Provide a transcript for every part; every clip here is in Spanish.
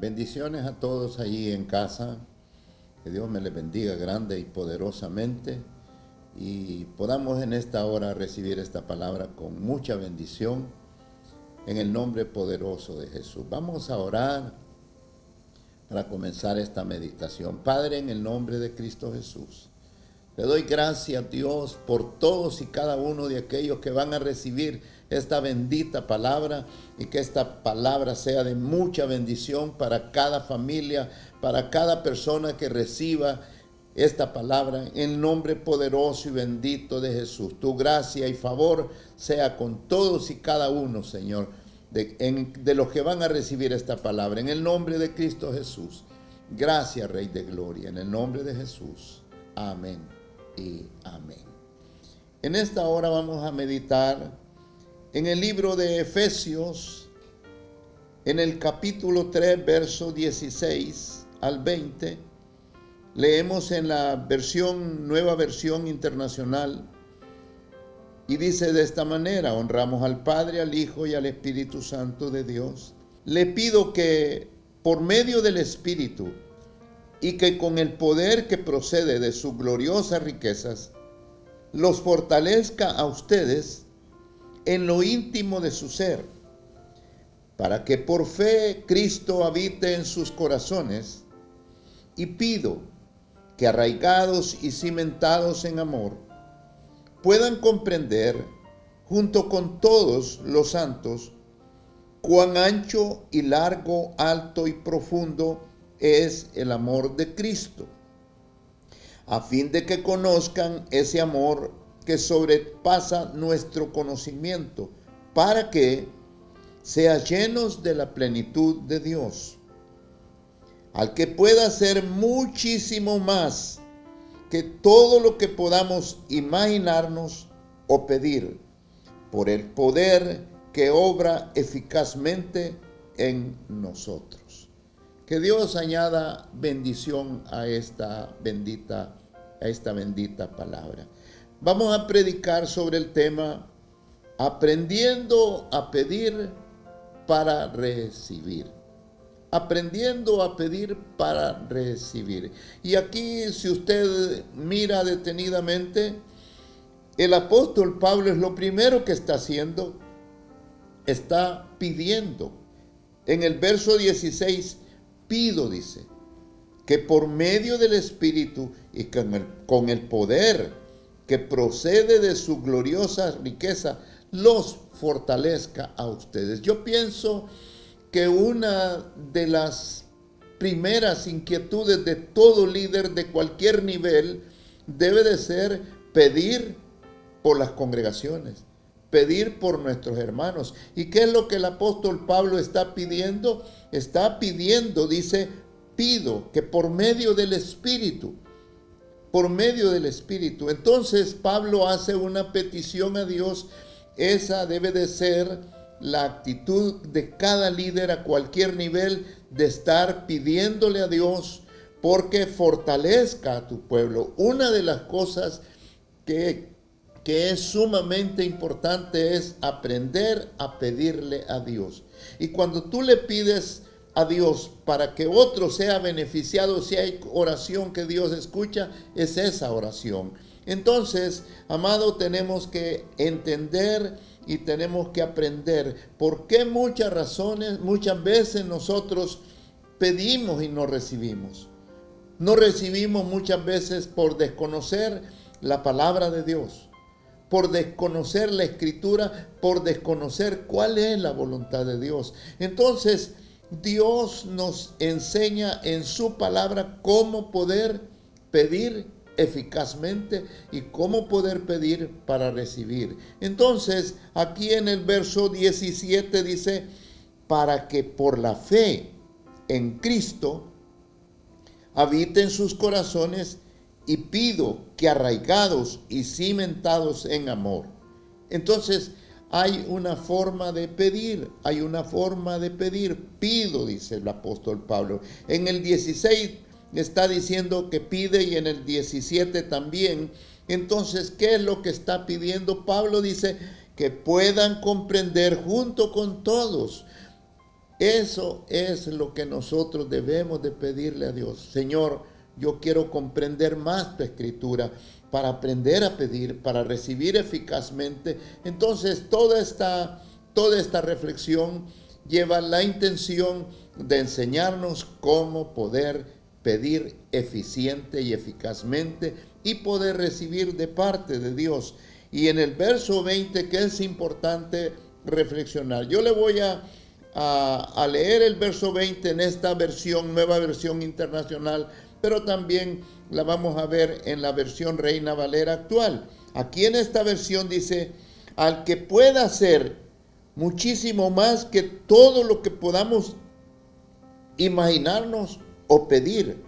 Bendiciones a todos allí en casa. Que Dios me les bendiga grande y poderosamente y podamos en esta hora recibir esta palabra con mucha bendición en el nombre poderoso de Jesús. Vamos a orar para comenzar esta meditación. Padre, en el nombre de Cristo Jesús, te doy gracias, Dios, por todos y cada uno de aquellos que van a recibir esta bendita palabra y que esta palabra sea de mucha bendición para cada familia, para cada persona que reciba esta palabra en el nombre poderoso y bendito de Jesús. Tu gracia y favor sea con todos y cada uno, Señor, de los que van a recibir esta palabra. En el nombre de Cristo Jesús. Gracias, Rey de Gloria. En el nombre de Jesús. Amén y amén. En esta hora vamos a meditar en el libro de Efesios, en el capítulo 3, versos 16 al 20. Leemos en la nueva versión internacional, y dice de esta manera: honramos al Padre, al Hijo y al Espíritu Santo de Dios. Le pido que por medio del Espíritu y que con el poder que procede de sus gloriosas riquezas, los fortalezca a ustedes en lo íntimo de su ser, para que por fe Cristo habite en sus corazones. Y pido que arraigados y cimentados en amor, puedan comprender, junto con todos los santos, cuán ancho y largo, alto y profundo es el amor de Cristo, a fin de que conozcan ese amor que sobrepasa nuestro conocimiento, para que sean llenos de la plenitud de Dios, al que pueda hacer muchísimo más que todo lo que podamos imaginarnos o pedir, por el poder que obra eficazmente en nosotros. Que Dios añada bendición a esta bendita palabra. Vamos a predicar sobre el tema aprendiendo a pedir para recibir. Aprendiendo a pedir para recibir. Y aquí, si usted mira detenidamente, el apóstol Pablo es lo primero que está haciendo, está pidiendo. En el verso 16, pido, dice, que por medio del Espíritu y con el poder que procede de su gloriosa riqueza, los fortalezca a ustedes. Yo pienso que una de las primeras inquietudes de todo líder de cualquier nivel debe de ser pedir por las congregaciones, pedir por nuestros hermanos. ¿Y qué es lo que el apóstol Pablo está pidiendo? Está pidiendo, dice, pido que por medio del Espíritu, Entonces Pablo hace una petición a Dios. Esa debe de ser la actitud de cada líder a cualquier nivel, de estar pidiéndole a Dios porque fortalezca a tu pueblo. Una de las cosas que es sumamente importante es aprender a pedirle a Dios. Y cuando tú le pides a Dios para que otro sea beneficiado, si hay oración que Dios escucha, es esa oración. Entonces, amado, tenemos que entender y tenemos que aprender por qué muchas veces nosotros pedimos y no recibimos. No recibimos muchas veces por desconocer la palabra de Dios, por desconocer la Escritura, por desconocer cuál es la voluntad de Dios. Entonces, Dios nos enseña en su palabra cómo poder pedir eficazmente y cómo poder pedir para recibir. Entonces, aquí en el verso 17 dice, para que por la fe en Cristo habite en sus corazones, y pido que arraigados y cimentados en amor. Entonces, hay una forma de pedir, pido, dice el apóstol Pablo. En el 16 está diciendo que pide y en el 17 también. Entonces, ¿qué es lo que está pidiendo? Pablo dice que puedan comprender junto con todos Eso es lo que nosotros debemos de pedirle a Dios. Señor, yo quiero comprender más tu escritura para aprender a pedir, para recibir eficazmente. Entonces, toda esta reflexión lleva la intención de enseñarnos cómo poder pedir eficiente y eficazmente y poder recibir de parte de Dios. Y en el verso 20, que es importante reflexionar. Yo le voy a leer el verso 20 en esta versión, nueva versión internacional, pero también la vamos a ver en la versión Reina Valera actual. Aquí en esta versión dice: al que pueda hacer muchísimo más que todo lo que podamos imaginarnos o pedir,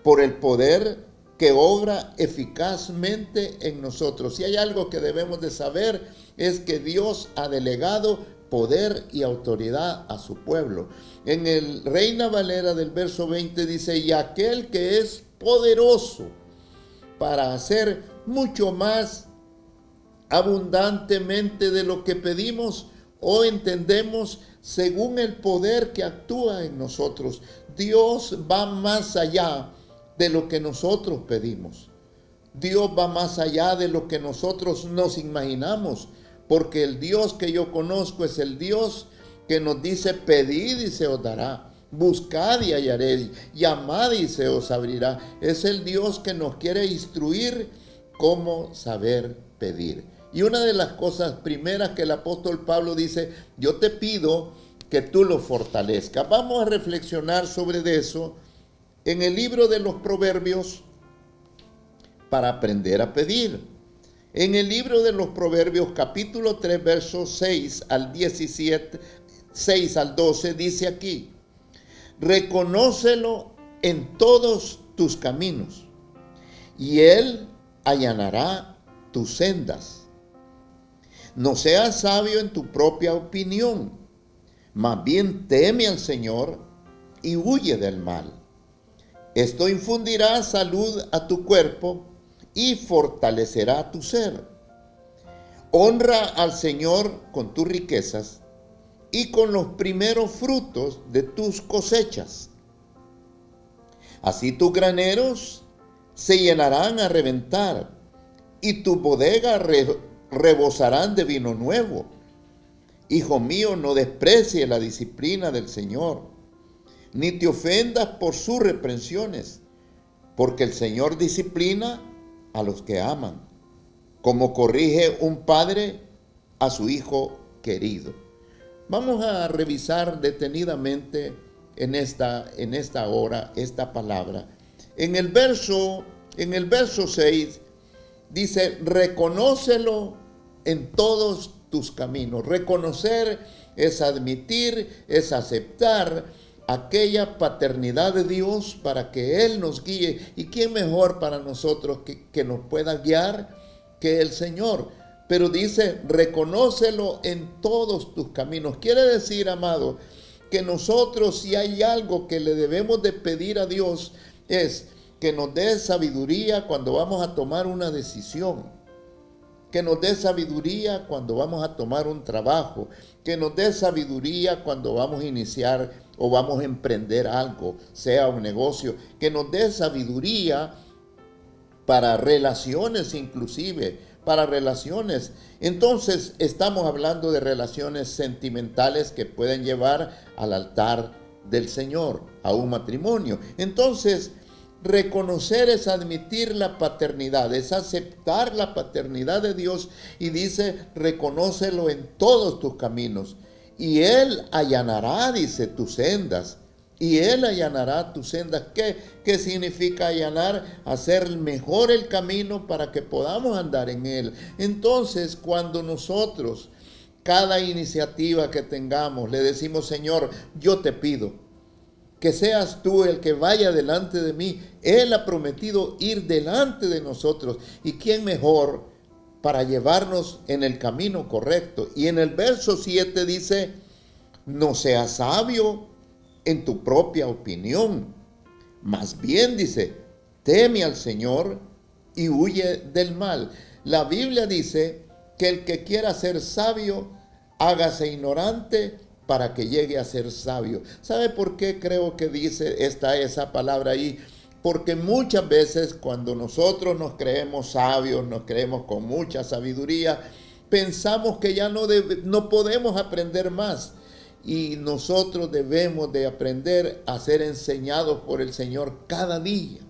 por el poder que obra eficazmente en nosotros. Si hay algo que debemos de saber, es que Dios ha delegado poder y autoridad a su pueblo. En el Reina Valera del verso 20 dice: y aquel que es poderoso para hacer mucho más abundantemente de lo que pedimos o entendemos, según el poder que actúa en nosotros. Dios va más allá de lo que nosotros pedimos. Dios va más allá de lo que nosotros nos imaginamos, porque el Dios que yo conozco es el Dios que nos dice: pedid y se os dará, buscad y hallaréis, llamad y se os abrirá. Es el Dios que nos quiere instruir cómo saber pedir. Y una de las cosas primeras que el apóstol Pablo dice: yo te pido que tú lo fortalezcas. Vamos a reflexionar sobre eso en el libro de los Proverbios para aprender a pedir. En el libro de los Proverbios, capítulo 3, versos 6 al 17, 6 al 12, dice aquí: reconócelo en todos tus caminos, y él allanará tus sendas. No seas sabio en tu propia opinión, más bien teme al Señor y huye del mal. Esto infundirá salud a tu cuerpo y fortalecerá tu ser. Honra al Señor con tus riquezas y con los primeros frutos de tus cosechas. Así tus graneros se llenarán a reventar y tus bodegas rebosarán de vino nuevo. Hijo mío, no desprecies la disciplina del Señor, ni te ofendas por sus reprensiones, porque el Señor disciplina a los que aman, como corrige un padre a su hijo querido. Vamos a revisar detenidamente en esta hora esta palabra. En el verso 6 dice: reconócelo en todos tus caminos. Reconocer es admitir, es aceptar aquella paternidad de Dios para que Él nos guíe. ¿Y quién mejor para nosotros que nos pueda guiar que el Señor? Pero dice: reconócelo en todos tus caminos. Quiere decir, amado, que nosotros, si hay algo que le debemos de pedir a Dios, es que nos dé sabiduría cuando vamos a tomar una decisión, que nos dé sabiduría cuando vamos a tomar un trabajo, que nos dé sabiduría cuando vamos a iniciar o vamos a emprender algo, sea un negocio, que nos dé sabiduría para relaciones, inclusive para relaciones. Entonces estamos hablando de relaciones sentimentales que pueden llevar al altar del Señor, a un matrimonio. Entonces, reconocer es admitir la paternidad, es aceptar la paternidad de Dios, y dice: reconócelo en todos tus caminos, y Él allanará, dice, tus sendas. Y Él allanará tus sendas. ¿Qué significa allanar? Hacer mejor el camino para que podamos andar en Él. Entonces, cuando nosotros, cada iniciativa que tengamos, le decimos: Señor, yo te pido que seas tú el que vaya delante de mí. Él ha prometido ir delante de nosotros. ¿Y quién mejor para llevarnos en el camino correcto? Y en el verso 7 dice: no seas sabio en tu propia opinión. Más bien, dice, teme al Señor y huye del mal. La Biblia dice que el que quiera ser sabio, hágase ignorante para que llegue a ser sabio. ¿Sabe por qué creo que dice esa palabra ahí? Porque muchas veces cuando nosotros nos creemos sabios, nos creemos con mucha sabiduría, pensamos que ya no podemos aprender más. Y nosotros debemos de aprender a ser enseñados por el Señor cada día.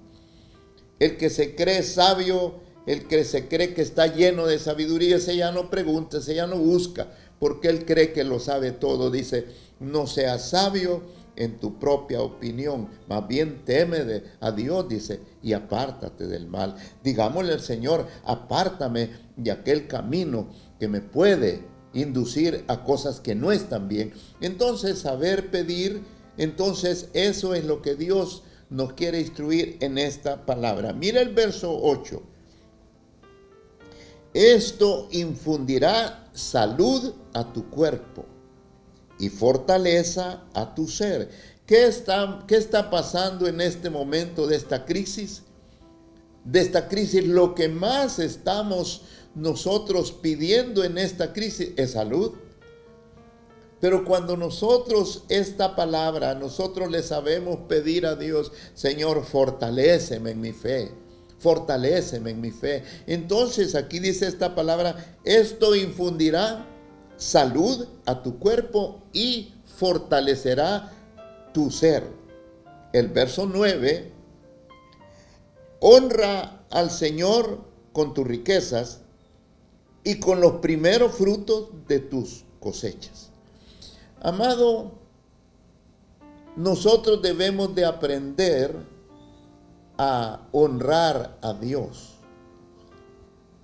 El que se cree sabio, el que se cree que está lleno de sabiduría, ese ya no pregunta, ese ya no busca, porque él cree que lo sabe todo. Dice, no seas sabio en tu propia opinión, más bien teme a Dios, dice, y apártate del mal. Digámosle al Señor, apártame de aquel camino que me puede inducir a cosas que no están bien. Entonces, saber pedir, entonces eso es lo que Dios nos quiere instruir en esta palabra. Mira el verso 8. Esto infundirá salud a tu cuerpo y fortaleza a tu ser. ¿Qué está pasando en este momento de esta crisis? De esta crisis, lo que más estamos nosotros pidiendo en esta crisis es salud. Pero cuando nosotros esta palabra, nosotros le sabemos pedir a Dios, Señor, fortaléceme en mi fe, fortaléceme en mi fe. Entonces aquí dice esta palabra, esto infundirá salud a tu cuerpo y fortalecerá tu ser. El verso 9, honra al Señor con tus riquezas y con los primeros frutos de tus cosechas. Amado, nosotros debemos de aprender a honrar a Dios.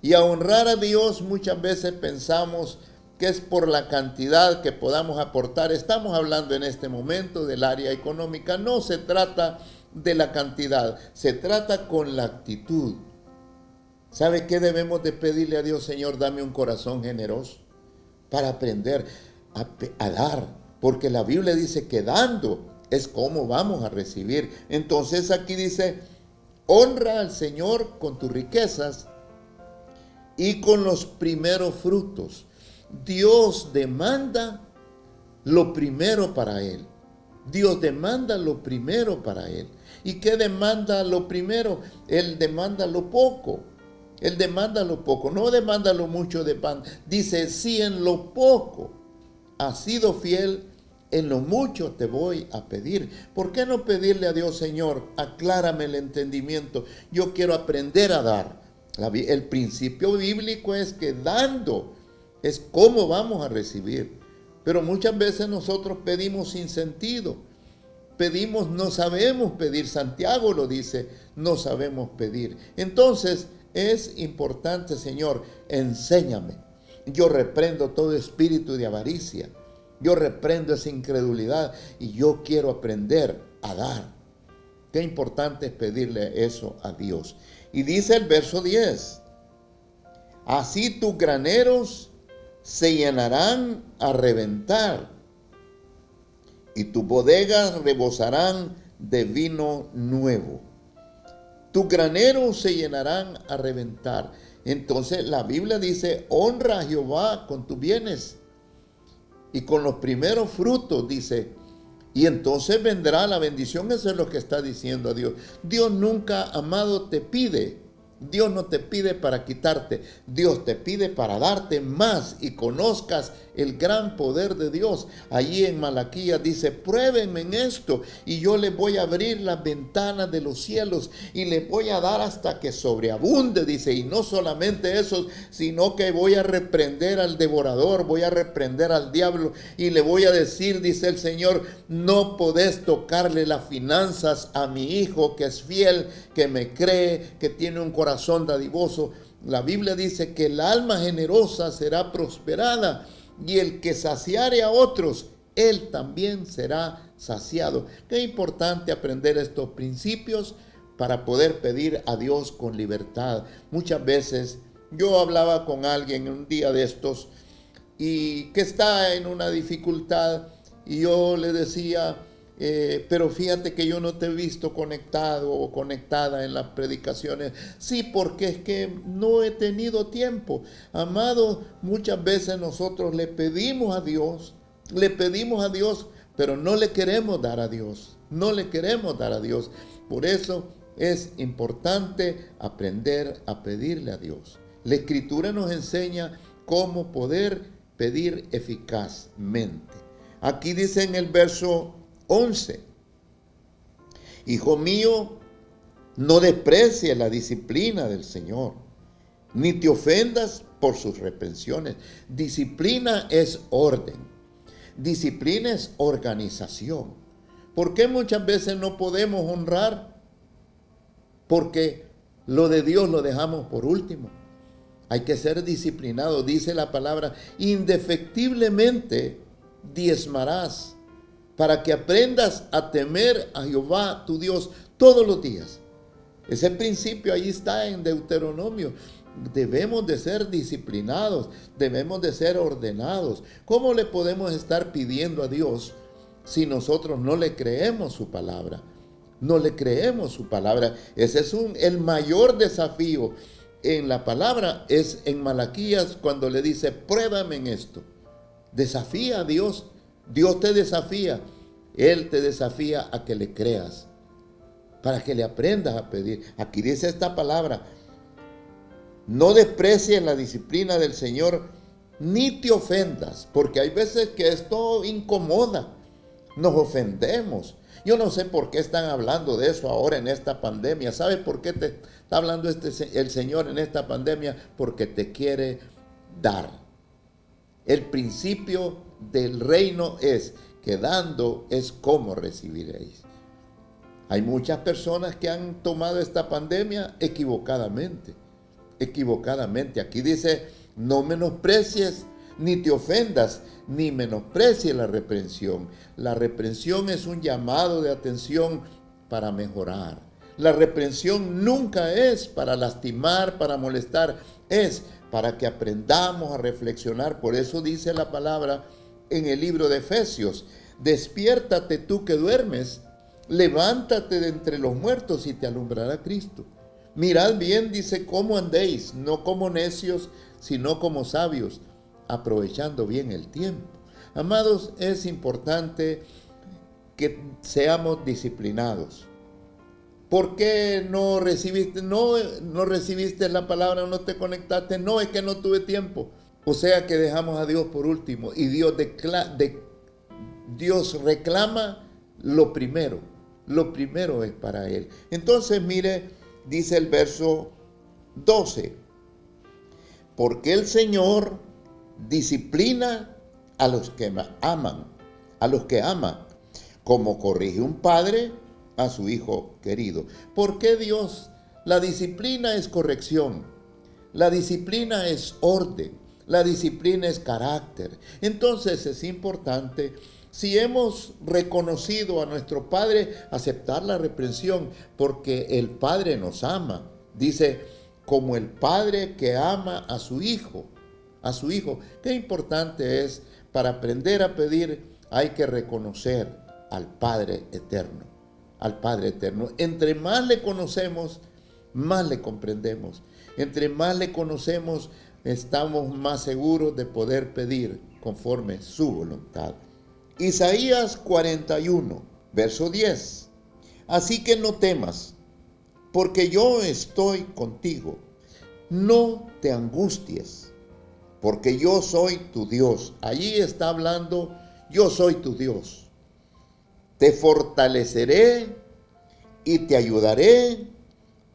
Y a honrar a Dios muchas veces pensamos que es por la cantidad que podamos aportar. Estamos hablando en este momento del área económica. No se trata de la cantidad, se trata con la actitud. ¿Sabe qué debemos de pedirle a Dios? Señor, dame un corazón generoso para aprender a dar, porque la Biblia dice que dando es como vamos a recibir. Entonces aquí dice, honra al Señor con tus riquezas y con los primeros frutos. Dios demanda lo primero para Él. Dios demanda lo primero para Él. ¿Y qué demanda lo primero? Él demanda lo poco. Él demanda lo poco, no demanda lo mucho de pan. Dice, si en lo poco has sido fiel, en lo mucho te voy a pedir. ¿Por qué no pedirle a Dios, Señor, aclárame el entendimiento? Yo quiero aprender a dar. El principio bíblico es que dando es cómo vamos a recibir. Pero muchas veces nosotros pedimos sin sentido. Pedimos, no sabemos pedir. Santiago lo dice, no sabemos pedir. Entonces es importante, Señor, enséñame. Yo reprendo todo espíritu de avaricia. Yo reprendo esa incredulidad y yo quiero aprender a dar. Qué importante es pedirle eso a Dios. Y dice el verso 10, así tus graneros se llenarán a reventar y tus bodegas rebosarán de vino nuevo. Tus graneros se llenarán a reventar. Entonces la Biblia dice, honra a Jehová con tus bienes y con los primeros frutos, dice, y entonces vendrá la bendición. Eso es lo que está diciendo a Dios. Dios nunca, amado, te pide. Dios no te pide para quitarte. Dios te pide para darte más y conozcas el gran poder de Dios. Allí en Malaquías dice, pruébenme en esto y yo les voy a abrir las ventanas de los cielos y les voy a dar hasta que sobreabunde, dice. Y no solamente eso, sino que voy a reprender al devorador, voy a reprender al diablo y le voy a decir, dice el Señor, no podés tocarle las finanzas a mi hijo que es fiel, que me cree, que tiene un corazón dadivoso. La Biblia dice que el alma generosa será prosperada y el que saciare a otros, él también será saciado. Qué importante aprender estos principios para poder pedir a Dios con libertad. Muchas veces yo hablaba con alguien un día de estos y que está en una dificultad y yo le decía, pero fíjate que yo no te he visto conectado o conectada en las predicaciones. Sí, porque es que no he tenido tiempo. Amado, muchas veces nosotros le pedimos a Dios Le pedimos a Dios, pero no le queremos dar a Dios. No le queremos dar a Dios. Por eso es importante aprender a pedirle a Dios. La Escritura nos enseña cómo poder pedir eficazmente. Aquí dice en el verso 11, Hijo mío, no desprecies la disciplina del Señor, ni te ofendas por sus reprensiones. Disciplina es orden. Disciplina es organización. ¿Por qué muchas veces no podemos honrar? Porque lo de Dios lo dejamos por último. Hay que ser disciplinado. Dice la palabra, indefectiblemente diezmarás, para que aprendas a temer a Jehová tu Dios todos los días. Ese principio ahí está en Deuteronomio. Debemos de ser disciplinados, debemos de ser ordenados. ¿Cómo le podemos estar pidiendo a Dios si nosotros no le creemos su palabra? No le creemos su palabra. Ese es el mayor desafío en la palabra, es en Malaquías cuando le dice, pruébame en esto. Desafía a Dios. Dios te desafía. Él te desafía a que le creas, para que le aprendas a pedir. Aquí dice esta palabra, no desprecies la disciplina del Señor, ni te ofendas, porque hay veces que esto incomoda, nos ofendemos. Yo no sé por qué están hablando de eso ahora en esta pandemia. ¿Sabe por qué te está hablando el Señor en esta pandemia? Porque te quiere dar. El principio del reino es que dando es como recibiréis. Hay muchas personas que han tomado esta pandemia equivocadamente. Aquí dice, no menosprecies ni te ofendas, ni menosprecies la reprensión. La reprensión es un llamado de atención para mejorar. La reprensión nunca es para lastimar, para molestar, es para que aprendamos a reflexionar. Por eso dice la palabra en el libro de Efesios, despiértate tú que duermes, levántate de entre los muertos y te alumbrará Cristo. Mirad bien, dice, cómo andéis, no como necios, sino como sabios, aprovechando bien el tiempo. Amados, es importante que seamos disciplinados. ¿Por qué no recibiste la palabra, no te conectaste? No, es que no tuve tiempo. O sea que dejamos a Dios por último y Dios reclama lo primero. Lo primero es para Él. Entonces, mire, dice el verso 12. Porque el Señor disciplina a los que aman, como corrige un padre a su hijo querido. ¿Por qué Dios? La disciplina es corrección. La disciplina es orden. La disciplina es carácter. Entonces es importante, si hemos reconocido a nuestro Padre, aceptar la reprensión, porque el Padre nos ama. Dice, como el Padre que ama a su Hijo. Qué importante es, para aprender a pedir, hay que reconocer al Padre eterno. Al Padre eterno. Entre más le conocemos, más le comprendemos. Entre más le conocemos, estamos más seguros de poder pedir conforme su voluntad. Isaías 41, verso 10. Así que no temas, porque yo estoy contigo. No te angusties, porque yo soy tu Dios. Allí está hablando, yo soy tu Dios. Te fortaleceré y te ayudaré,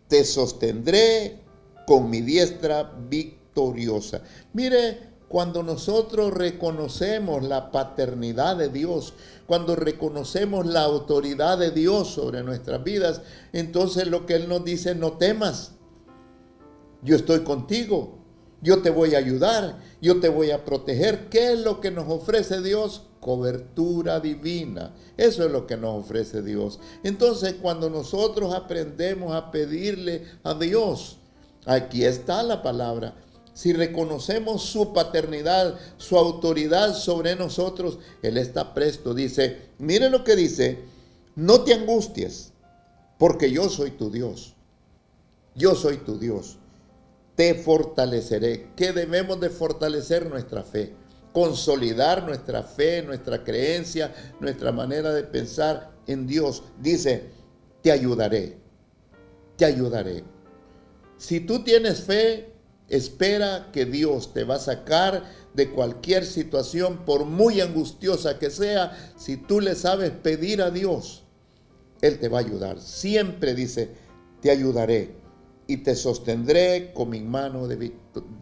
te sostendré con mi diestra victoriosa. Mire, cuando nosotros reconocemos la paternidad de Dios, cuando reconocemos la autoridad de Dios sobre nuestras vidas, entonces lo que Él nos dice, no temas, yo estoy contigo, yo te voy a ayudar, yo te voy a proteger. ¿Qué es lo que nos ofrece Dios? Cobertura divina. Eso es lo que nos ofrece Dios. Entonces, cuando nosotros aprendemos a pedirle a Dios, aquí está la palabra. Si reconocemos su paternidad, su autoridad sobre nosotros, Él está presto. Dice, mire lo que dice, no te angusties, porque yo soy tu Dios. Yo soy tu Dios. Te fortaleceré. ¿Qué debemos de fortalecer? Nuestra fe. consolidar nuestra fe, nuestra creencia, nuestra manera de pensar en Dios. Dice, te ayudaré, te ayudaré. Si tú tienes fe, espera que Dios te va a sacar de cualquier situación, por muy angustiosa que sea. Si tú le sabes pedir a Dios, Él te va a ayudar. Siempre dice, te ayudaré y te sostendré con mi mano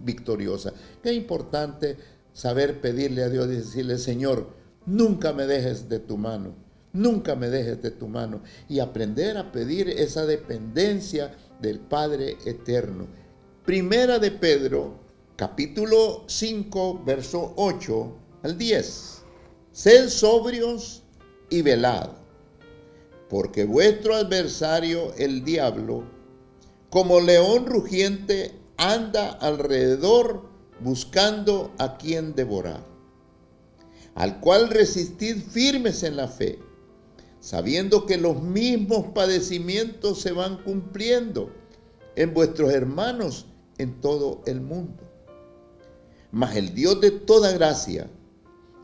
victoriosa. Qué importante saber pedirle a Dios y decirle, Señor, nunca me dejes de tu mano, nunca me dejes de tu mano. Y aprender a pedir esa dependencia del Padre eterno. Primera de Pedro, capítulo 5, verso 8 al 10. Sed sobrios y velad, porque vuestro adversario, el diablo, como león rugiente, anda alrededor buscando a quien devorar, al cual resistid firmes en la fe, sabiendo que los mismos padecimientos se van cumpliendo en vuestros hermanos en todo el mundo. Mas el Dios de toda gracia,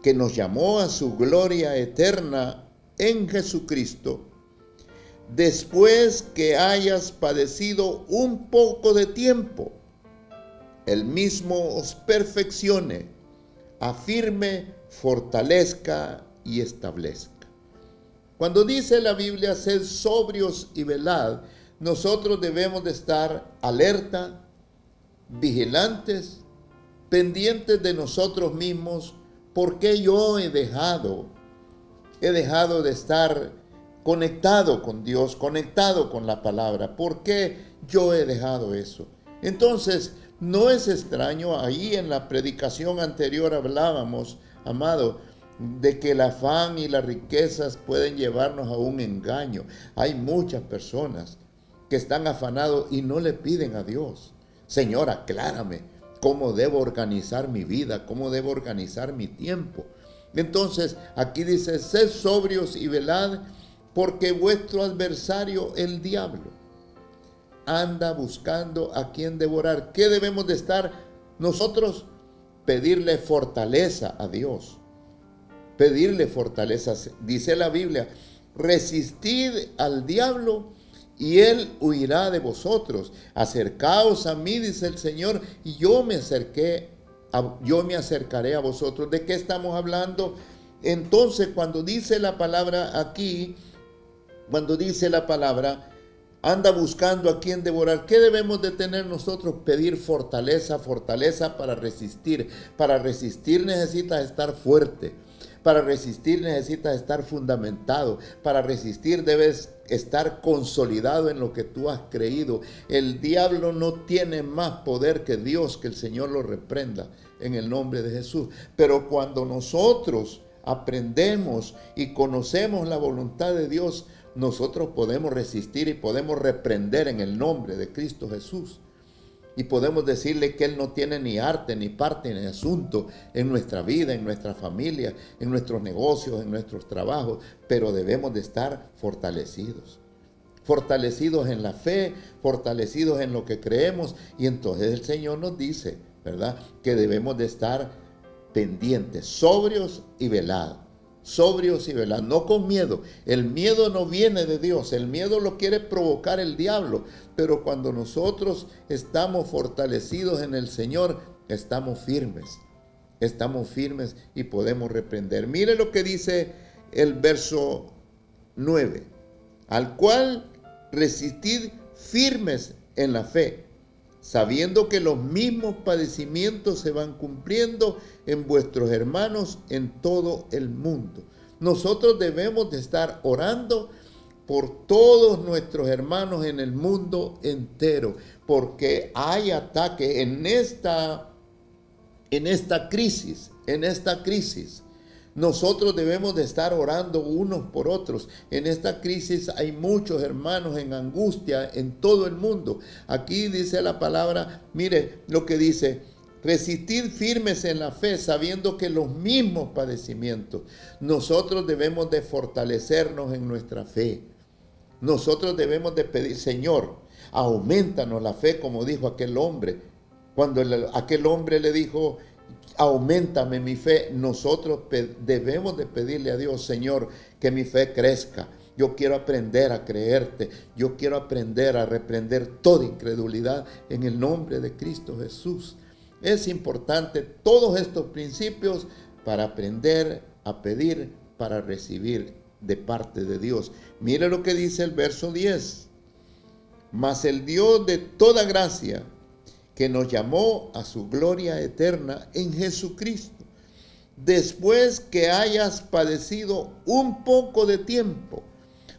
que nos llamó a su gloria eterna en Jesucristo, después que hayas padecido un poco de tiempo, Él mismo os perfeccione, afirme, fortalezca y establezca. Cuando dice la Biblia, sed sobrios y velad, nosotros debemos de estar alerta, vigilantes, pendientes de nosotros mismos, porque yo he dejado de estar conectado con Dios, conectado con la palabra. ¿Por qué yo he dejado eso? Entonces, no es extraño, ahí en la predicación anterior hablábamos, amado, de que el afán y las riquezas pueden llevarnos a un engaño. Hay muchas personas que están afanados y no le piden a Dios, Señor, aclárame cómo debo organizar mi vida, cómo debo organizar mi tiempo. Entonces, aquí dice, sed sobrios y velad, porque vuestro adversario, el diablo, anda buscando a quien devorar. ¿Qué debemos de estar nosotros? Pedirle fortaleza a Dios. Pedirle fortaleza. Dice la Biblia, resistid al diablo y él huirá de vosotros. Acercaos a mí, dice el Señor, y yo me acercaré a vosotros. ¿De qué estamos hablando? Entonces, cuando dice la palabra aquí, cuando dice la palabra, anda buscando a quien devorar, ¿qué debemos de tener nosotros? Pedir fortaleza, fortaleza para resistir. Para resistir necesitas estar fuerte. Para resistir necesitas estar fundamentado. Para resistir debes estar consolidado en lo que tú has creído. El diablo no tiene más poder que Dios, que el Señor lo reprenda en el nombre de Jesús. Pero cuando nosotros aprendemos y conocemos la voluntad de Dios, nosotros podemos resistir y podemos reprender en el nombre de Cristo Jesús. Y podemos decirle que Él no tiene ni arte, ni parte, ni asunto en nuestra vida, en nuestra familia, en nuestros negocios, en nuestros trabajos. Pero debemos de estar fortalecidos. Fortalecidos en la fe, fortalecidos en lo que creemos. Y entonces el Señor nos dice, ¿verdad?, que debemos de estar pendientes, sobrios y velados. Sobrios y velados, no con miedo. El miedo no viene de Dios, el miedo lo quiere provocar el diablo, pero cuando nosotros estamos fortalecidos en el Señor, estamos firmes y podemos reprender. Mire lo que dice el verso 9, al cual resistid firmes en la fe, sabiendo que los mismos padecimientos se van cumpliendo en vuestros hermanos en todo el mundo. Nosotros debemos de estar orando por todos nuestros hermanos en el mundo entero, porque hay ataque en esta crisis. Nosotros debemos de estar orando unos por otros. En esta crisis hay muchos hermanos en angustia en todo el mundo. Aquí dice la palabra, mire lo que dice, resistid firmes en la fe, sabiendo que los mismos padecimientos. Nosotros debemos de fortalecernos en nuestra fe. Nosotros debemos de pedir, Señor, aumentanos la fe, como dijo aquel hombre. Cuando aquel hombre le dijo, Auméntame mi fe. Nosotros debemos de pedirle a Dios, Señor, que mi fe crezca. Yo quiero aprender a creerte. Yo quiero aprender a reprender toda incredulidad en el nombre de Cristo Jesús. Es importante todos estos principios para aprender a pedir, para recibir de parte de Dios. Mire lo que dice el verso 10. Mas el Dios de toda gracia, que nos llamó a su gloria eterna en Jesucristo, después que hayas padecido un poco de tiempo.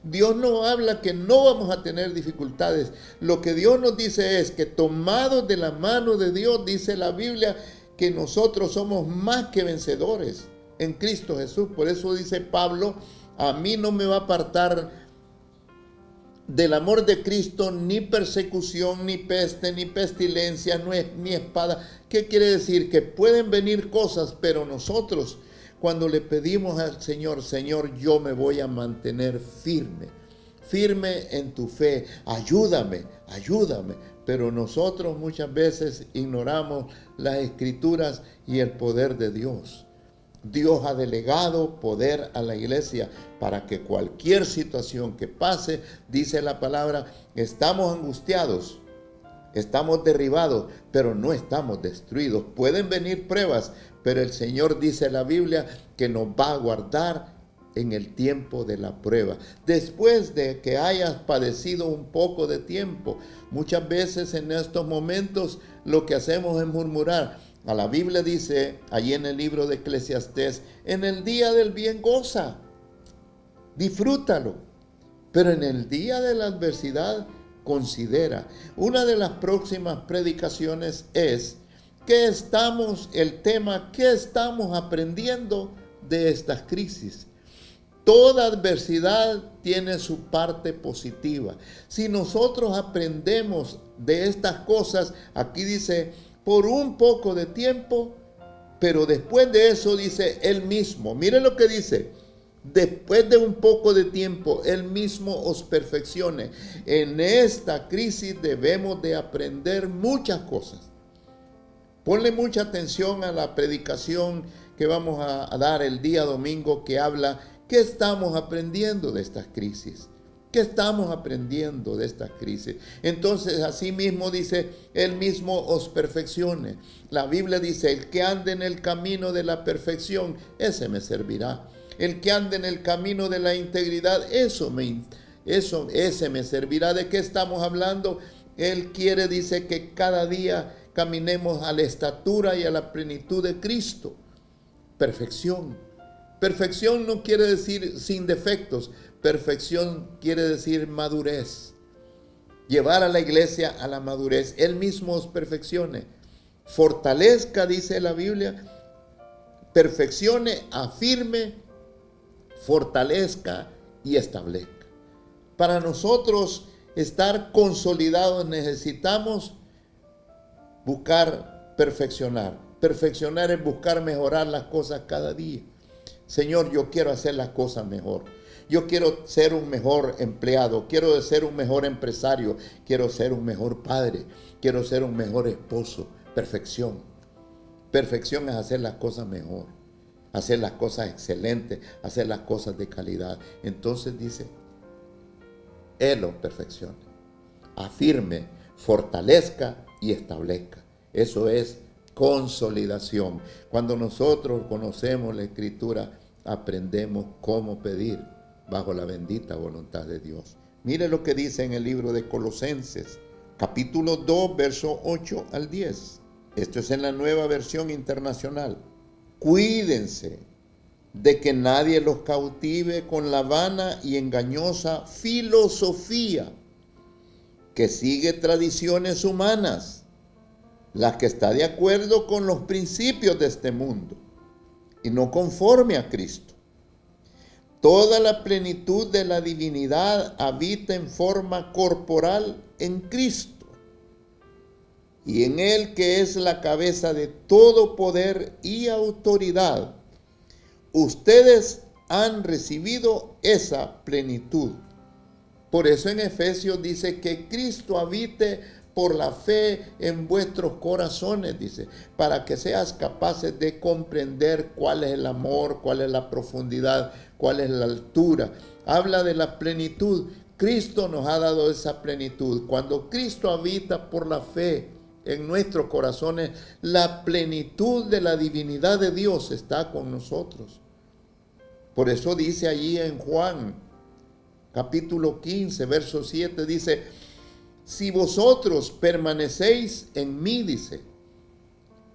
Dios nos habla que no vamos a tener dificultades. Lo que Dios nos dice es que tomados de la mano de Dios, dice la Biblia, que nosotros somos más que vencedores en Cristo Jesús. Por eso dice Pablo, a mí no me va a apartar del amor de Cristo ni persecución, ni peste, ni pestilencia, ni espada. ¿Qué quiere decir? Que pueden venir cosas, pero nosotros, cuando le pedimos al Señor, Señor, yo me voy a mantener firme, firme en tu fe, ayúdame, ayúdame. Pero nosotros muchas veces ignoramos las Escrituras y el poder de Dios. Dios ha delegado poder a la iglesia para que cualquier situación que pase, dice la palabra, estamos angustiados, estamos derribados, pero no estamos destruidos. Pueden venir pruebas, pero el Señor dice en la Biblia que nos va a guardar en el tiempo de la prueba. Después de que hayas padecido un poco de tiempo, muchas veces en estos momentos lo que hacemos es murmurar. A la Biblia dice, allí en el libro de Eclesiastés, en el día del bien goza, disfrútalo, pero en el día de la adversidad considera. Una de las próximas predicaciones es, ¿qué estamos aprendiendo de estas crisis? Toda adversidad tiene su parte positiva. Si nosotros aprendemos de estas cosas, aquí dice, por un poco de tiempo, pero después de eso dice Él mismo. Mire lo que dice. Después de un poco de tiempo, Él mismo os perfeccione. En esta crisis debemos de aprender muchas cosas. Ponle mucha atención a la predicación que vamos a dar el día domingo, que habla, ¿qué estamos aprendiendo de estas crisis? ¿Qué estamos aprendiendo de estas crisis? Entonces, así mismo dice, Él mismo os perfeccione. La Biblia dice, el que ande en el camino de la perfección, ese me servirá. El que ande en el camino de la integridad, ese me servirá. ¿De qué estamos hablando? Él quiere, dice, que cada día caminemos a la estatura y a la plenitud de Cristo. Perfección. Perfección no quiere decir sin defectos. Perfección quiere decir madurez. Llevar a la iglesia a la madurez. Él mismo os perfeccione. Fortalezca, dice la Biblia. Perfeccione, afirme, fortalezca y establezca. Para nosotros estar consolidados necesitamos buscar perfeccionar. Perfeccionar es buscar mejorar las cosas cada día. Señor, yo quiero hacer las cosas mejor. Yo quiero ser un mejor empleado, quiero ser un mejor empresario, quiero ser un mejor padre, quiero ser un mejor esposo. Perfección. Perfección es hacer las cosas mejor, hacer las cosas excelentes, hacer las cosas de calidad. Entonces dice, Él los perfecciona, afirme, fortalezca y establezca. Eso es consolidación. Cuando nosotros conocemos la Escritura, aprendemos cómo pedir bajo la bendita voluntad de Dios. Mire lo que dice en el libro de Colosenses, capítulo 2, verso 8 al 10. Esto es en la Nueva Versión Internacional. Cuídense de que nadie los cautive con la vana y engañosa filosofía que sigue tradiciones humanas, la que está de acuerdo con los principios de este mundo y no conforme a Cristo. Toda la plenitud de la divinidad habita en forma corporal en Cristo, y en Él, que es la cabeza de todo poder y autoridad, ustedes han recibido esa plenitud. Por eso en Efesios dice que Cristo habite por la fe en vuestros corazones, dice, para que seas capaces de comprender cuál es el amor, cuál es la profundidad, cuál es la altura. Habla de la plenitud. Cristo nos ha dado esa plenitud. Cuando Cristo habita por la fe en nuestros corazones, la plenitud de la divinidad de Dios está con nosotros. Por eso dice allí en Juan, capítulo 15, verso 7, dice, si vosotros permanecéis en mí, dice,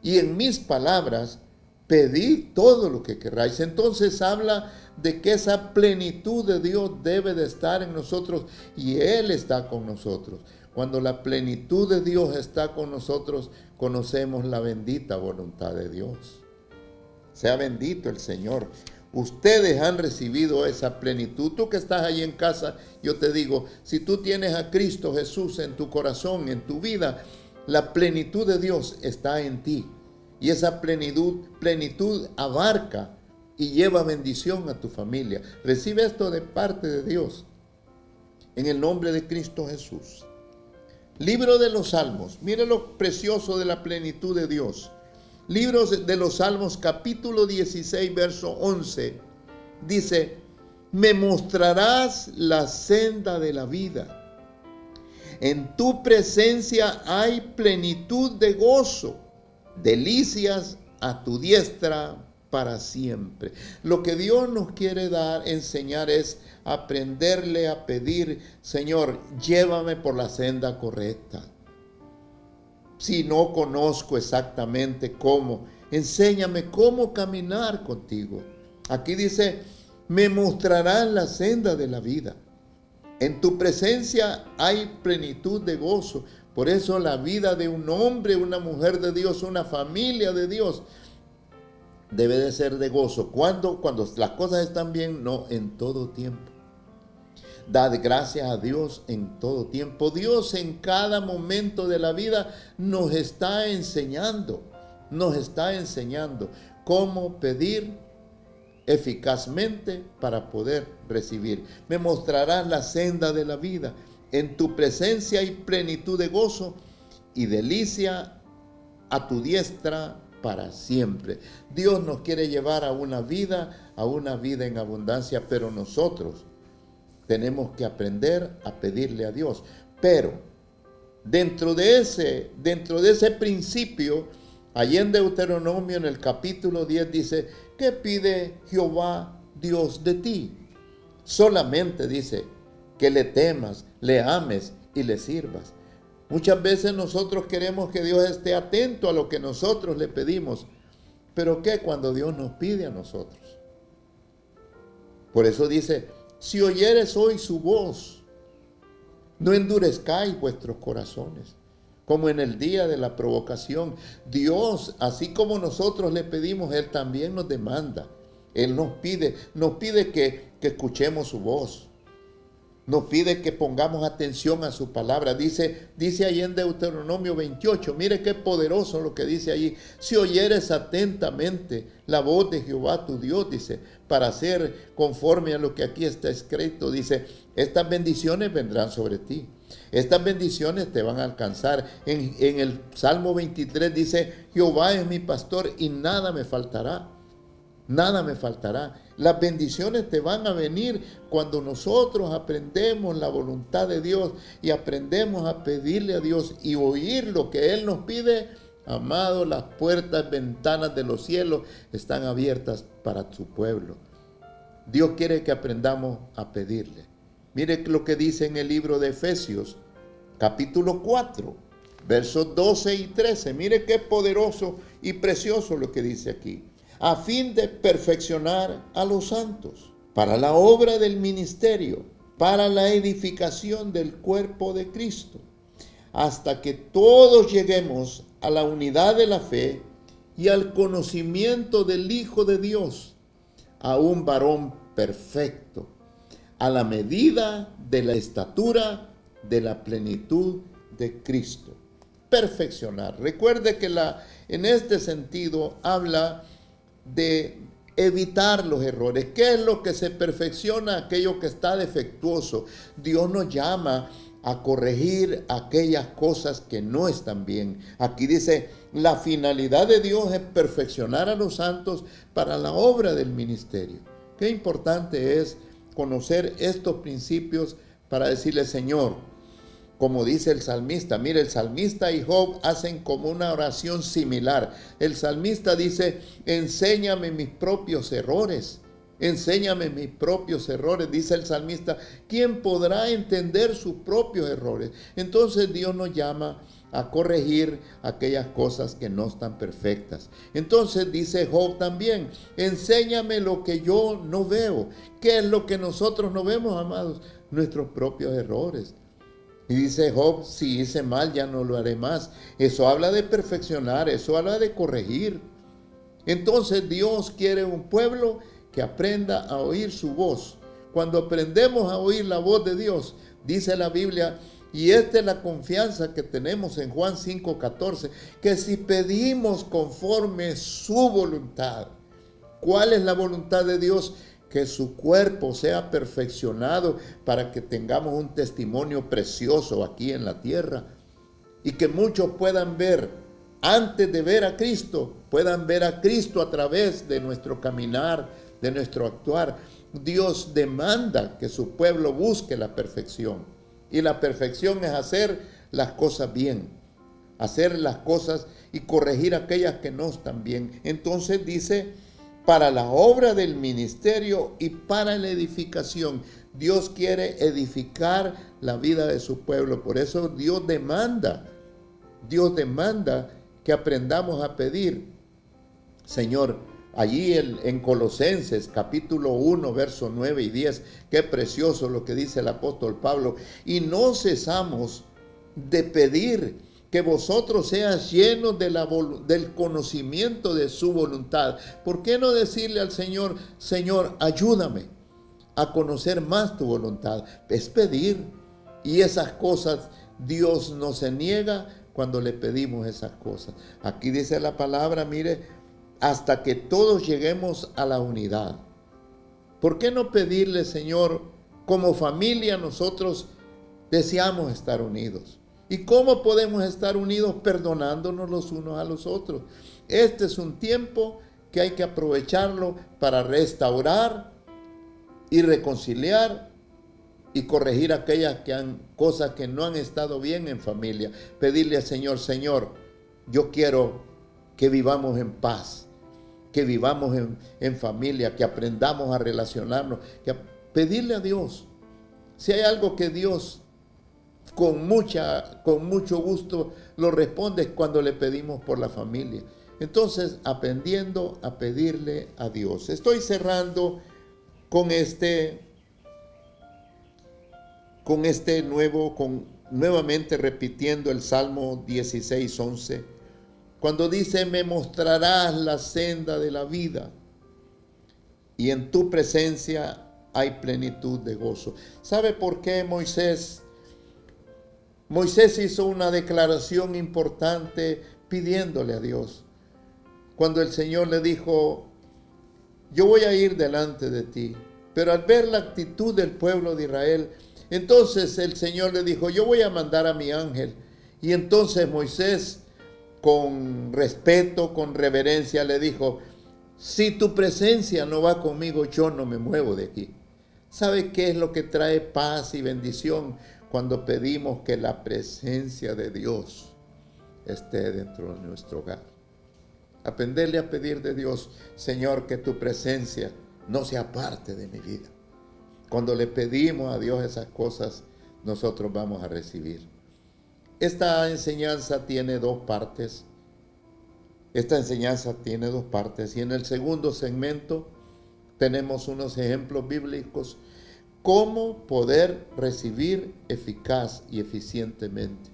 y en mis palabras, pedid todo lo que queráis. Entonces habla de que esa plenitud de Dios debe de estar en nosotros y Él está con nosotros. Cuando la plenitud de Dios está con nosotros, conocemos la bendita voluntad de Dios. Sea bendito el Señor. Ustedes han recibido esa plenitud. Tú que estás ahí en casa, yo te digo, si tú tienes a Cristo Jesús en tu corazón, en tu vida, la plenitud de Dios está en ti. Y esa plenitud abarca y lleva bendición a tu familia. Recibe esto de parte de Dios, en el nombre de Cristo Jesús. Libro de los Salmos. Mire lo precioso de la plenitud de Dios. Libro de los Salmos, capítulo 16, verso 11. Dice, me mostrarás la senda de la vida. En tu presencia hay plenitud de gozo, delicias a tu diestra para siempre. Lo que Dios nos quiere dar, enseñar, es aprenderle a pedir, Señor, llévame por la senda correcta. Si no conozco exactamente cómo, enséñame cómo caminar contigo. Aquí dice, me mostrarás la senda de la vida. En tu presencia hay plenitud de gozo. Por eso la vida de un hombre, una mujer de Dios, una familia de Dios, debe de ser de gozo. ¿Cuándo? Cuando las cosas están bien, no, en todo tiempo. Dad gracias a Dios en todo tiempo. Dios en cada momento de la vida nos está enseñando cómo pedir eficazmente para poder recibir. Me mostrarás la senda de la vida. En tu presencia hay plenitud de gozo y delicia a tu diestra para siempre. Dios nos quiere llevar a una vida en abundancia, pero nosotros tenemos que aprender a pedirle a Dios. Pero dentro de ese principio, allí en Deuteronomio, en el capítulo 10, dice, ¿qué pide Jehová Dios de ti? Solamente dice, que le temas, le ames y le sirvas. Muchas veces nosotros queremos que Dios esté atento a lo que nosotros le pedimos. ¿Pero qué cuando Dios nos pide a nosotros? Por eso dice, si oyeres hoy su voz, no endurezcáis vuestros corazones, como en el día de la provocación. Dios, así como nosotros le pedimos, Él también nos demanda. Él nos pide que escuchemos su voz. Nos pide que pongamos atención a su palabra. Dice ahí en Deuteronomio 28, mire qué poderoso lo que dice allí. Si oyeres atentamente la voz de Jehová tu Dios, dice, para hacer conforme a lo que aquí está escrito, dice, estas bendiciones vendrán sobre ti. Estas bendiciones te van a alcanzar. En el Salmo 23 dice, Jehová es mi pastor y nada me faltará. Nada me faltará. Las bendiciones te van a venir cuando nosotros aprendemos la voluntad de Dios y aprendemos a pedirle a Dios y oír lo que Él nos pide. Amado, las puertas, ventanas de los cielos están abiertas para su pueblo. Dios quiere que aprendamos a pedirle. Mire lo que dice en el libro de Efesios, capítulo 4, versos 12 y 13. Mire qué poderoso y precioso lo que dice aquí. A fin de perfeccionar a los santos, para la obra del ministerio, para la edificación del cuerpo de Cristo, hasta que todos lleguemos a la unidad de la fe y al conocimiento del Hijo de Dios, a un varón perfecto, a la medida de la estatura de la plenitud de Cristo. Perfeccionar. Recuerde que en este sentido habla de evitar los errores. ¿Qué es lo que se perfecciona? Aquello que está defectuoso. Dios nos llama a corregir aquellas cosas que no están bien. Aquí dice, la finalidad de Dios es perfeccionar a los santos para la obra del ministerio. Qué importante es conocer estos principios para decirle, Señor, como dice el salmista, mire, el salmista y Job hacen como una oración similar. El salmista dice, enséñame mis propios errores. Enséñame mis propios errores, dice el salmista. ¿Quién podrá entender sus propios errores? Entonces Dios nos llama a corregir aquellas cosas que no están perfectas. Entonces dice Job también, enséñame lo que yo no veo. ¿Qué es lo que nosotros no vemos, amados? Nuestros propios errores. Y dice Job, si hice mal ya no lo haré más. Eso habla de perfeccionar, eso habla de corregir. Entonces Dios quiere un pueblo que aprenda a oír su voz. Cuando aprendemos a oír la voz de Dios, dice la Biblia, y esta es la confianza que tenemos en Juan 5:14, que si pedimos conforme su voluntad. ¿Cuál es la voluntad de Dios? Que su cuerpo sea perfeccionado para que tengamos un testimonio precioso aquí en la tierra y que muchos puedan ver, antes de ver a Cristo, puedan ver a Cristo a través de nuestro caminar, de nuestro actuar. Dios demanda que su pueblo busque la perfección, y la perfección es hacer las cosas bien, hacer las cosas y corregir aquellas que no están bien. Entonces dice, para la obra del ministerio y para la edificación. Dios quiere edificar la vida de su pueblo. Por eso Dios demanda que aprendamos a pedir. Señor, allí en Colosenses capítulo 1, versos 9 y 10, qué precioso lo que dice el apóstol Pablo. Y no cesamos de pedir que vosotros seas llenos del conocimiento de su voluntad. ¿Por qué no decirle al Señor, Señor, ayúdame a conocer más tu voluntad? Es pedir. Y esas cosas Dios no se niega cuando le pedimos esas cosas. Aquí dice la palabra, mire, hasta que todos lleguemos a la unidad. ¿Por qué no pedirle, Señor, como familia nosotros deseamos estar unidos? ¿Y cómo podemos estar unidos? Perdonándonos los unos a los otros. Este es un tiempo que hay que aprovecharlo para restaurar y reconciliar y corregir aquellas cosas que no han estado bien en familia. Pedirle al Señor, Señor, yo quiero que vivamos en paz, que vivamos en familia, que aprendamos a relacionarnos, pedirle a Dios. Si hay algo que Dios con mucho gusto lo responde cuando le pedimos por la familia. Entonces, aprendiendo a pedirle a Dios. Estoy cerrando nuevamente repitiendo el Salmo 16:11, cuando dice, me mostrarás la senda de la vida, y en tu presencia hay plenitud de gozo. ¿Sabe por qué Moisés hizo una declaración importante pidiéndole a Dios? Cuando el Señor le dijo, yo voy a ir delante de ti. Pero al ver la actitud del pueblo de Israel, entonces el Señor le dijo, yo voy a mandar a mi ángel. Y entonces Moisés, con respeto, con reverencia, le dijo, si tu presencia no va conmigo, yo no me muevo de aquí. ¿Sabe qué es lo que trae paz y bendición? Cuando pedimos que la presencia de Dios esté dentro de nuestro hogar. Aprenderle a pedir de Dios, Señor, que tu presencia no sea parte de mi vida. Cuando le pedimos a Dios esas cosas, nosotros vamos a recibir. Esta enseñanza tiene dos partes. Y en el segundo segmento tenemos unos ejemplos bíblicos. Cómo poder recibir eficaz y eficientemente.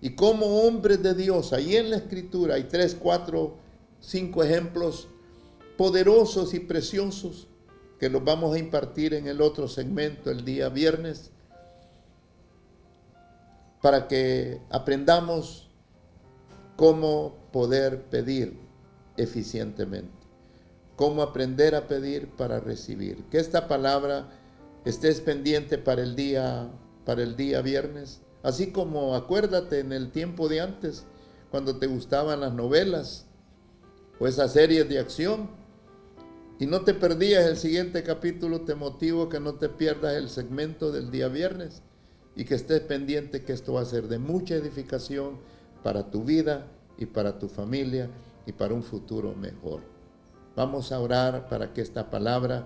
Y como hombres de Dios, ahí en la Escritura hay 3, 4, 5 ejemplos poderosos y preciosos que los vamos a impartir en el otro segmento el día viernes, para que aprendamos cómo poder pedir eficientemente, cómo aprender a pedir para recibir. Que esta palabra estés pendiente para el día para el día viernes. Así como acuérdate en el tiempo de antes, cuando te gustaban las novelas o esas series de acción y no te perdías el siguiente capítulo, te motivo que no te pierdas el segmento del día viernes y que estés pendiente, que esto va a ser de mucha edificación para tu vida y para tu familia y para un futuro mejor. Vamos a orar para que esta palabra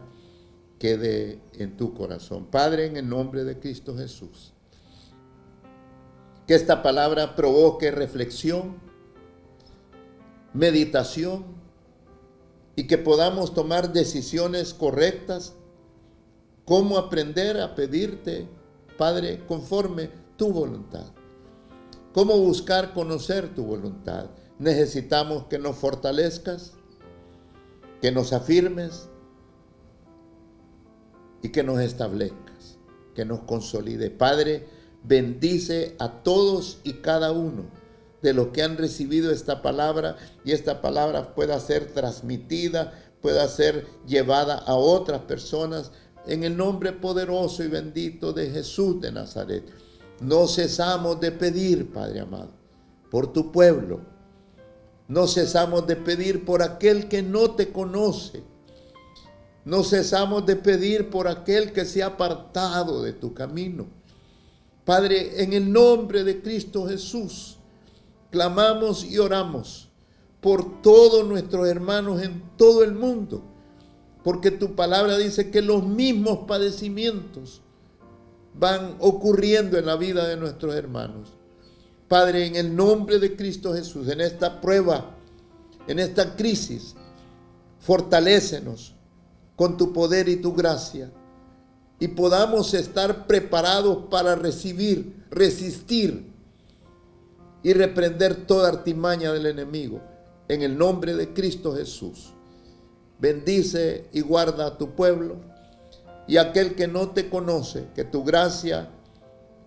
quede en tu corazón. Padre, en el nombre de Cristo Jesús, que esta palabra provoque reflexión, meditación y que podamos tomar decisiones correctas, cómo aprender a pedirte, Padre, conforme tu voluntad. Cómo buscar conocer tu voluntad. Necesitamos que nos fortalezcas, que nos afirmes y que nos establezcas, que nos consolide. Padre, bendice a todos y cada uno de los que han recibido esta palabra y esta palabra pueda ser transmitida, pueda ser llevada a otras personas en el nombre poderoso y bendito de Jesús de Nazaret. No cesamos de pedir, Padre amado, por tu pueblo. No cesamos de pedir por aquel que no te conoce. No cesamos de pedir por aquel que se ha apartado de tu camino. Padre, en el nombre de Cristo Jesús, clamamos y oramos por todos nuestros hermanos en todo el mundo, porque tu palabra dice que los mismos padecimientos van ocurriendo en la vida de nuestros hermanos. Padre, en el nombre de Cristo Jesús, en esta prueba, en esta crisis, fortalécenos con tu poder y tu gracia y podamos estar preparados para recibir, resistir y reprender toda artimaña del enemigo. En el nombre de Cristo Jesús, bendice y guarda a tu pueblo y aquel que no te conoce, que tu gracia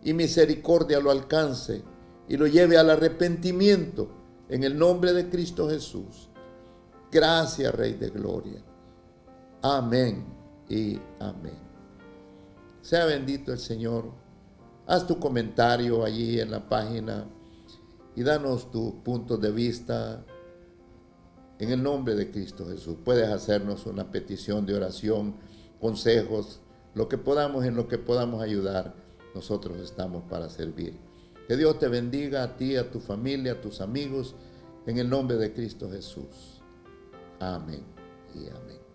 y misericordia lo alcance y lo lleve al arrepentimiento en el nombre de Cristo Jesús. Gracias, Rey de Gloria. Amén y amén. Sea bendito el Señor. Haz tu comentario allí en la página y danos tu punto de vista en el nombre de Cristo Jesús. Puedes hacernos una petición de oración, consejos, lo que podamos, en lo que podamos ayudar. Nosotros estamos para servir. Que Dios te bendiga a ti, a tu familia, a tus amigos, en el nombre de Cristo Jesús. Amén y amén.